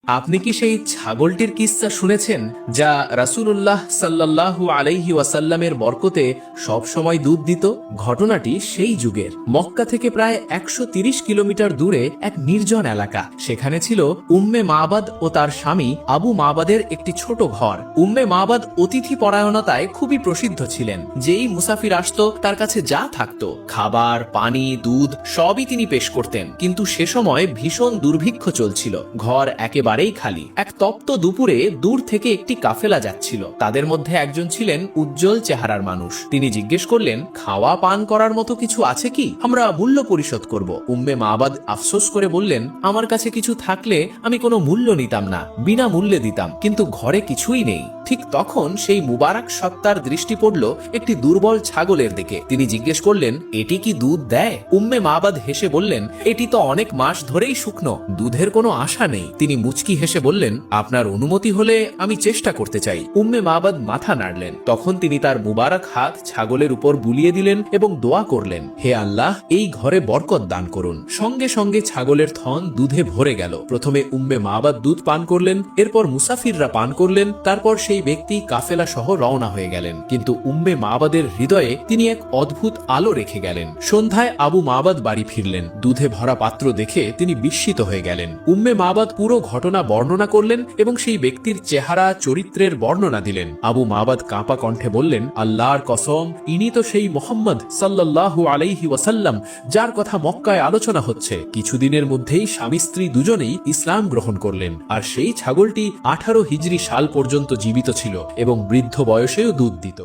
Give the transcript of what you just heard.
আপনি কি সেই ছাগলটির কিস্সা শুনেছেন যা রাসূলুল্লাহ সাল্লাল্লাহু আলাইহি ওয়াসাল্লামের বরকতে সব সময় দুধ দিত? ঘটনাটি সেই যুগের মক্কা থেকে প্রায় ১৩০ কিলোমিটার দূরে এক নির্জন এলাকা। সেখানে ছিল উম্মে মাবাদ ও তার স্বামী আবু মাবাদের একটি ছোট ঘর। উম্মে মাবাদ অতিথি পরায়ণতায় খুবই প্রসিদ্ধ ছিলেন। যেই মুসাফির আসত তার কাছে যা থাকতো, খাবার, পানি, দুধ সবই তিনি পেশ করতেন। কিন্তু সে সময় ভীষণ দুর্ভিক্ষ চলছিল। ঘর একেবারেই খালি। এক তপ্ত দুপুরে দূর থেকে একটি কাফেলা যাচ্ছিল। তাদের মধ্যে একজন ছিলেন উজ্জ্বল চেহারার মানুষ। তিনি জিজ্ঞেস করলেন, খাওয়া পান করার মতো কিছু আছে কি? আমরা মূল্য পরিশোধ করব। উম্মে মাবাদ আফসোস করে বললেন, আমার কাছে কিছু থাকলে আমি কোনো মূল্য নিতাম না, বিনা মূল্যে দিতাম, কিন্তু ঘরে কিছুই নেই। ঠিক তখন সেই মুবারক সত্তার দৃষ্টি পড়ল একটি দুর্বল ছাগলের দিকে। তিনি জিজ্ঞেস করলেন, এটি কি দুধ দেয়? উম্মে মাবাদ হেসে বললেন, এটি তো অনেক মাস ধরেই শুকনো, দুধের কোনো আশা নেই। তিনি মুচকি হেসে বললেন, আপনার অনুমতি হলে আমি চেষ্টা করতে চাই। উম্মে মাবাদ মাথা নাড়লেন। তখন তিনি তার মুবারক হাত ছাগলের উপর বুলিয়ে দিলেন এবং দোয়া করলেন, হে আল্লাহ, এই ঘরে বরকত দান করুন। সঙ্গে সঙ্গে ছাগলের থন দুধে ভরে গেল। প্রথমে উম্মে মাবাদ দুধ পান করলেন, এরপর মুসাফিররা পান করলেন, তারপর সেই ব্যক্তি কাফেলা সহ রওনা হয়ে গেলেন। কিন্তু উম্মে মাবাদের হৃদয়ে তিনি এক অদ্ভুত আলো রেখে গেলেন। সন্ধ্যায় আবু মাবাদ বাড়ি ফিরলেন। দুধে ভরা পাত্র দেখে তিনি বিস্মিত হয়ে গেলেন। উম্মে মাবাদ পুরো ঘটনা বর্ণনা করলেন এবং সেই ব্যক্তির চেহারা, চরিত্রের বর্ণনা দিলেন। আবু মাবাদ কাঁপা কণ্ঠে বললেন, আল্লাহর কসম, ইনি তো সেই মুহাম্মদ সাল্লাল্লাহু আলাইহি ওয়াসাল্লাম যার কথা মক্কায় আলোচনা হচ্ছে। কিছুদিনের মধ্যেই স্বামী স্ত্রী দুজনেই ইসলাম গ্রহণ করলেন। আর সেই ছাগলটি 18 হিজরি সাল পর্যন্ত জীবিত ছিল এবং বৃদ্ধ বয়সেও দুধ দিত।